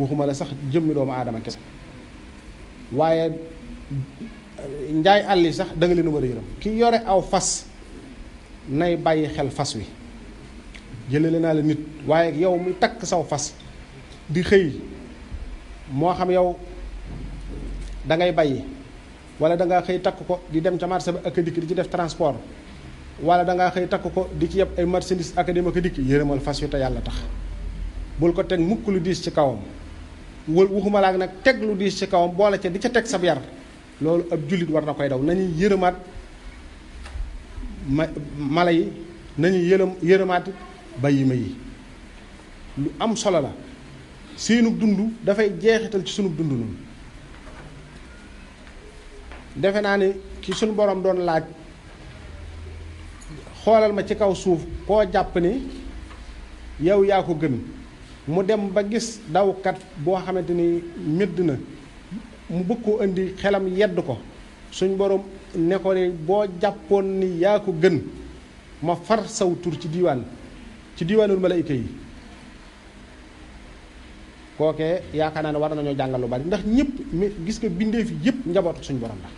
waxuma la sax jëmmi doomu aadama kese waaye njaay àll yi sax da nga leen war a yërëm ki yore aw fas nay bàyyi xel fas wi jëlale naa la nit waaye yow mi takk saw fas di xëy moo xam yow da ngay bàyyi wala da ngaa xëy takk ko di dem ca marché ba ak a dikk di ci def transport wala da ngaa xëy takk ko di ci yeb ay marchandise ak a dem ak a dikk yërëmal fas wi te yàlla tax bul ko teg mukk lu diis ci kawam waxuma laa nag teg lu diis ci kawam boole ca di ca teg sab yar loolu ab jullit war na koy daw nañuy yërëmaat mala yi nañuy yërëmaat bàyyi ma yi lu am solo la seenug dund dafay jeexital ci sunug dund noonu defe naa ni ki sunu borom doon laaj xoolal ma ci kaw suuf koo jàpp ni yow yaa ko gën mu dem ba gis dawkat boo xamante ni médd na mu bëgg koo indi xelam yedd ko suñ borom ne ko ne boo jàppoon ni yaa ko gën ma far saw tur ci diiwaanul malaayika yi kookee yaakaar naa ne war nañoo jàngal lu bari ndax ñëpp gis nga bindee fi yëpp njabootu suñu borom la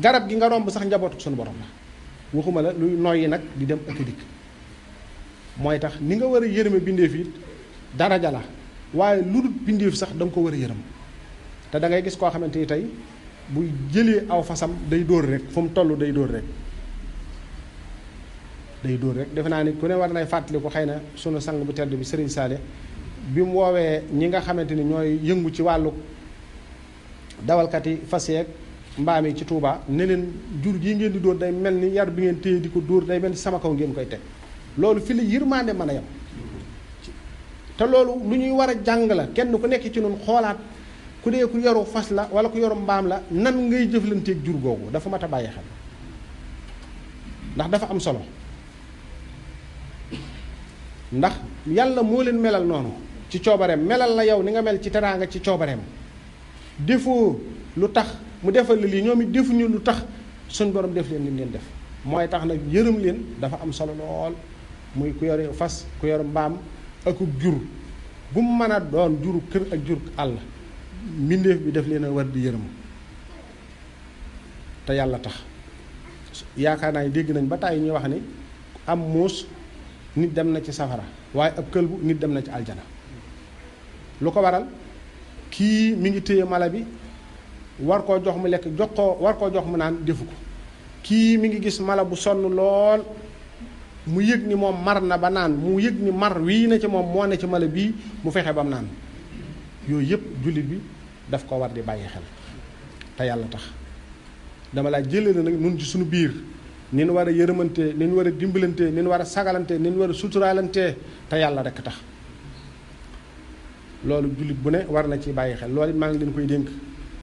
garab gi nga romb sax njabootu suñu borom la waxuma la luy noyyi nag di dem ak dikk mooy tax ni nga war a yërëme bindeef it daraja la waaye lu dul bindeef sax da nga ko war a yërëm te da ngay gis koo xamante ni tey buy jëlee aw fasam day dóor rek fu mu toll day dóor rek defe naa ni ku ne war nay fàttali ko xëy na sunu sang bu tedd bi Serigne Saliou bi mu woowee ñi nga xamante ni ñooy yëngu ci wàllu dawalkat yi fas yeeg mbaam yi ci Touba ne leen jur gii ngeen di dóor day mel ni yar bi ngeen téye di ko dóor day mel ni sama kaw ngeen koy teg loolu fi la yërmande mën a yem te loolu lu ñuy war a jàng la kenn ku nekk ci noonu xoolaat ku dee ku yoru fas la wala ku yoru mbaam la nan ngay jëflanteeg jur googu dafa mat a bàyyi xel ndax dafa am solo ndax yàlla moo leen melal noonu ci coobareem melal la yow ni nga mel ci teraanga ci coobareem defoo lu tax mu defal la lii ñoom it defuñu lu tax suñ borom def leen li leen def mooy tax nag yërëm leen dafa am solo lool muy ku yore fas ku yore mbaam ak jur bu mu mën a doon juru kër ak jur àll mbindeef bi def leen a war di yërëm te yàlla tax yaakaar naa dégg nañ ba tàyyi ñuy wax ni am muus nit dem na ci safara waaye ab këlbu nit dem na ci aljana lu ko waral kii mi ngi téye mala bi war koo jox mu lekk war koo jox mu naan defu ko kii mi ngi gis mala bu sonn lool mu yëg ni moom mar na ba naan mu yëg ni mar wii na ci moom moo ne ci mala bii mu fexe ba mu naan yooyu yëpp jullit bi daf ko war di bàyyi xel te yàlla tax dama laa jëlee nag nun ci suñu biir ni ñu war a yërëmante ni ñu war a dimbalante ni ñu war a sagalante ni ñu war a suturaalante te yàlla rekk tax loolu jullit bu ne war na ci bàyyi xel loolu it maa ngi leen koy dénk